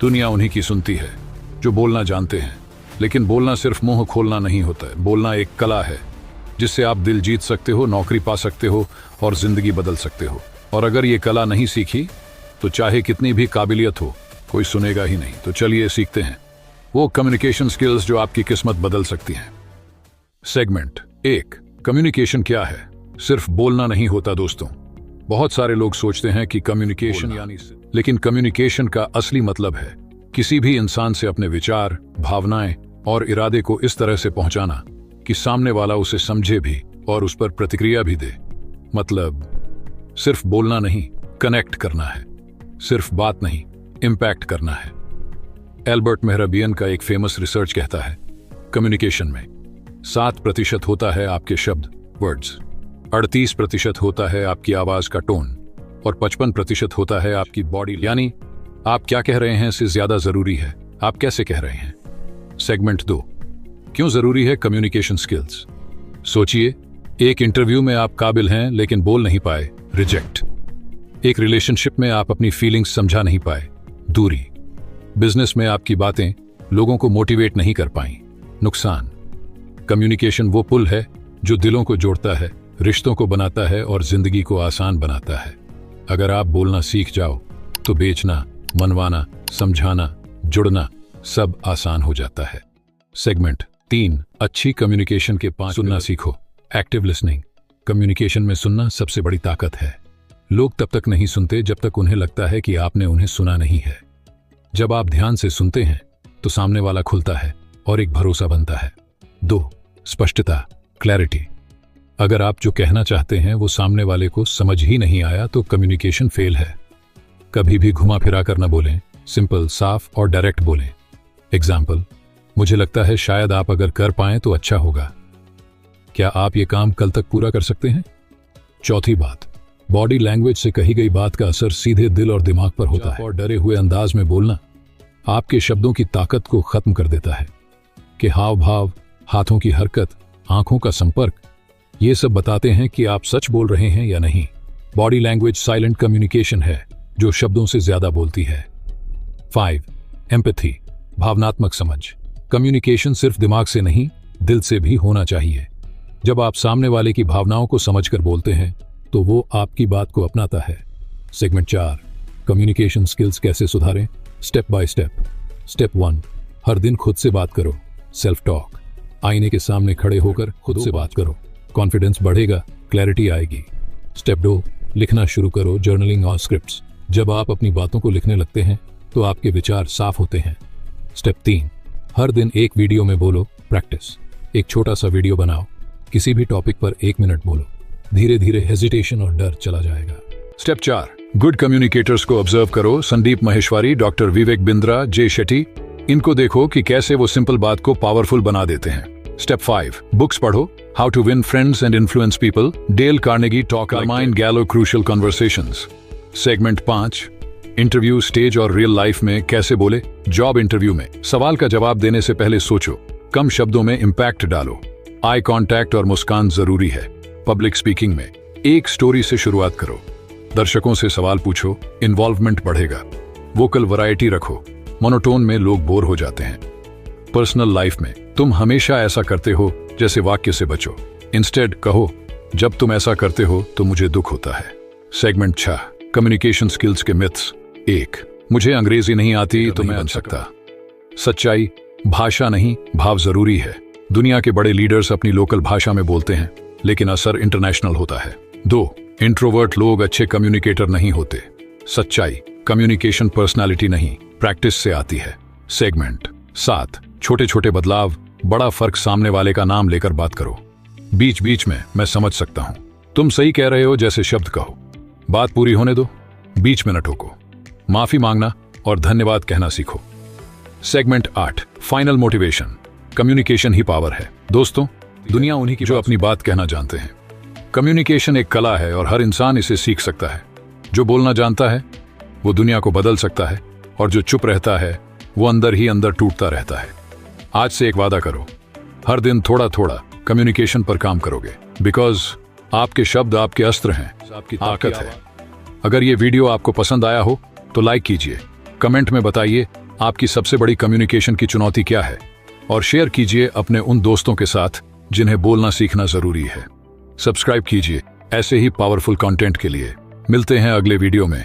दुनिया उन्हीं की सुनती है जो बोलना जानते हैं। लेकिन बोलना सिर्फ मुंह खोलना नहीं होता है। बोलना एक कला है जिससे आप दिल जीत सकते हो, नौकरी पा सकते हो और जिंदगी बदल सकते हो। और अगर ये कला नहीं सीखी तो चाहे कितनी भी काबिलियत हो, कोई सुनेगा ही नहीं। तो चलिए सीखते हैं वो कम्युनिकेशन स्किल्स जो आपकी किस्मत बदल सकती हैं। सेगमेंट 1, कम्युनिकेशन क्या है? सिर्फ बोलना नहीं होता दोस्तों। बहुत सारे लोग सोचते हैं कि कम्युनिकेशन लेकिन कम्युनिकेशन का असली मतलब है किसी भी इंसान से अपने विचार, भावनाएं और इरादे को इस तरह से पहुंचाना कि सामने वाला उसे समझे भी और उस पर प्रतिक्रिया भी दे। मतलब सिर्फ बोलना नहीं, कनेक्ट करना है। सिर्फ बात नहीं, इंपैक्ट करना है। एल्बर्ट मेहराबियन का एक फेमस रिसर्च कहता है कम्युनिकेशन में 7% होता है आपके शब्द, वर्ड्स, 38% होता है आपकी आवाज का टोन और 55% होता है आपकी बॉडी। यानी आप क्या कह रहे हैं से ज्यादा जरूरी है आप कैसे कह रहे हैं। सेगमेंट 2, क्यों जरूरी है कम्युनिकेशन स्किल्स? सोचिए, एक इंटरव्यू में आप काबिल हैं लेकिन बोल नहीं पाए, रिजेक्ट। एक रिलेशनशिप में आप अपनी फीलिंग्स समझा नहीं पाए, दूरी। बिजनेस में आपकी बातें लोगों को मोटिवेट नहीं कर पाई, नुकसान। कम्युनिकेशन वो पुल है जो दिलों को जोड़ता है, रिश्तों को बनाता है और जिंदगी को आसान बनाता है। अगर आप बोलना सीख जाओ तो बेचना, मनवाना, समझाना, जुड़ना सब आसान हो जाता है। सेगमेंट 3, अच्छी कम्युनिकेशन के 5 सुनना सीखो। Active listening. कम्युनिकेशन में सुनना सबसे बड़ी ताकत है। लोग तब तक नहीं सुनते जब तक उन्हें लगता है कि आपने उन्हें सुना नहीं है। जब आप ध्यान से सुनते हैं तो सामने वाला खुलता है और एक भरोसा बनता है। 2, स्पष्टता, क्लैरिटी। अगर आप जो कहना चाहते हैं वो सामने वाले को समझ ही नहीं आया तो कम्युनिकेशन फेल है। कभी भी घुमा फिरा कर न बोलें, सिंपल, साफ और डायरेक्ट बोलें। एग्जाम्पल, मुझे लगता है शायद आप अगर कर पाएं तो अच्छा होगा। क्या आप ये काम कल तक पूरा कर सकते हैं? चौथी बात, बॉडी लैंग्वेज से कही गई बात का असर सीधे दिल और दिमाग पर होता है। और डरे हुए अंदाज में बोलना आपके शब्दों की ताकत को खत्म कर देता है। कि हाव भाव, हाथों की हरकत, आंखों का संपर्क, ये सब बताते हैं कि आप सच बोल रहे हैं या नहीं। बॉडी लैंग्वेज साइलेंट कम्युनिकेशन है जो शब्दों से ज्यादा बोलती है। 5, एम्पैथी, भावनात्मक समझ। कम्युनिकेशन सिर्फ दिमाग से नहीं, दिल से भी होना चाहिए। जब आप सामने वाले की भावनाओं को समझकर बोलते हैं तो वो आपकी बात को अपनाता है। सेगमेंट 4, कम्युनिकेशन स्किल्स कैसे सुधारें? Step by step. स्टेप 1, हर दिन खुद से बात करो। Self talk. आईने के सामने खड़े होकर खुद से बात करो। कॉन्फिडेंस बढ़ेगा, क्लैरिटी आएगी। स्टेप 2, लिखना शुरू करो। जर्नलिंग और स्क्रिप्ट्स। जब आप अपनी बातों को लिखने लगते हैं तो आपके विचार साफ होते हैं। स्टेप 3, हर दिन एक वीडियो में बोलो। प्रैक्टिस। एक छोटा सा वीडियो बनाओ, किसी भी टॉपिक पर 1 मिनट बोलो। धीरे धीरे हेजिटेशन और डर चला जाएगा। स्टेप 4, गुड कम्युनिकेटर्स को ऑब्जर्व करो। संदीप महेश्वरी, डॉक्टर विवेक बिंद्रा, जे शेट्टी, इनको देखो कि कैसे वो सिंपल बात को पावरफुल बना देते हैं। स्टेप 5, बुक्स पढ़ो। How to win friends and influence people, Dale Carnegie, talk mind Gallo, crucial conversations. Segment 5, interview, stage और रियल लाइफ में कैसे बोले। जॉब इंटरव्यू में सवाल का जवाब देने से पहले सोचो, कम शब्दों में इंपैक्ट डालो। आई कांटेक्ट और मुस्कान जरूरी है। पब्लिक स्पीकिंग में एक स्टोरी से शुरुआत करो। दर्शकों से सवाल पूछो, इन्वॉल्वमेंट बढ़ेगा। वोकल वैरायटी रखो, मोनोटोन में लोग बोर हो जाते हैं। पर्सनल लाइफ में तुम हमेशा ऐसा करते हो जैसे वाक्य से बचो। इंस्टेड कहो, जब तुम ऐसा करते हो तो मुझे दुख होता है। सेगमेंट 6, कम्युनिकेशन स्किल्स के मिथ्स। 1, मुझे अंग्रेजी नहीं आती तो मैं बन सकता। सच्चाई, भाषा नहीं भाव जरूरी है। दुनिया के बड़े लीडर्स अपनी लोकल भाषा में बोलते हैं लेकिन असर इंटरनेशनल होता है। 2, इंट्रोवर्ट लोग अच्छे कम्युनिकेटर नहीं होते। सच्चाई, कम्युनिकेशन पर्सनालिटी नहीं प्रैक्टिस से आती है। सेगमेंट 7, छोटे छोटे बदलाव, बड़ा फर्क। सामने वाले का नाम लेकर बात करो। बीच बीच में मैं समझ सकता हूं, तुम सही कह रहे हो जैसे शब्द कहो। बात पूरी होने दो, बीच में न टोको। माफी मांगना और धन्यवाद कहना सीखो। Segment 8, final motivation. कम्युनिकेशन ही पावर है दोस्तों। दुनिया उन्हीं की जो अपनी बात कहना जानते हैं। कम्युनिकेशन एक कला है और हर इंसान इसे सीख सकता है। जो बोलना जानता है वो दुनिया को बदल सकता है और जो चुप रहता है वो अंदर ही अंदर टूटता रहता है। आज से एक वादा करो, हर दिन थोड़ा थोड़ा कम्युनिकेशन पर काम करोगे। बिकॉज आपके शब्द आपके अस्त्र हैं, आपकी ताकत है। अगर ये वीडियो आपको पसंद आया हो तो लाइक कीजिए, कमेंट में बताइए आपकी सबसे बड़ी कम्युनिकेशन की चुनौती क्या है, और शेयर कीजिए अपने उन दोस्तों के साथ जिन्हें बोलना सीखना जरूरी है। सब्सक्राइब कीजिए ऐसे ही पावरफुल कंटेंट के लिए। मिलते हैं अगले वीडियो में।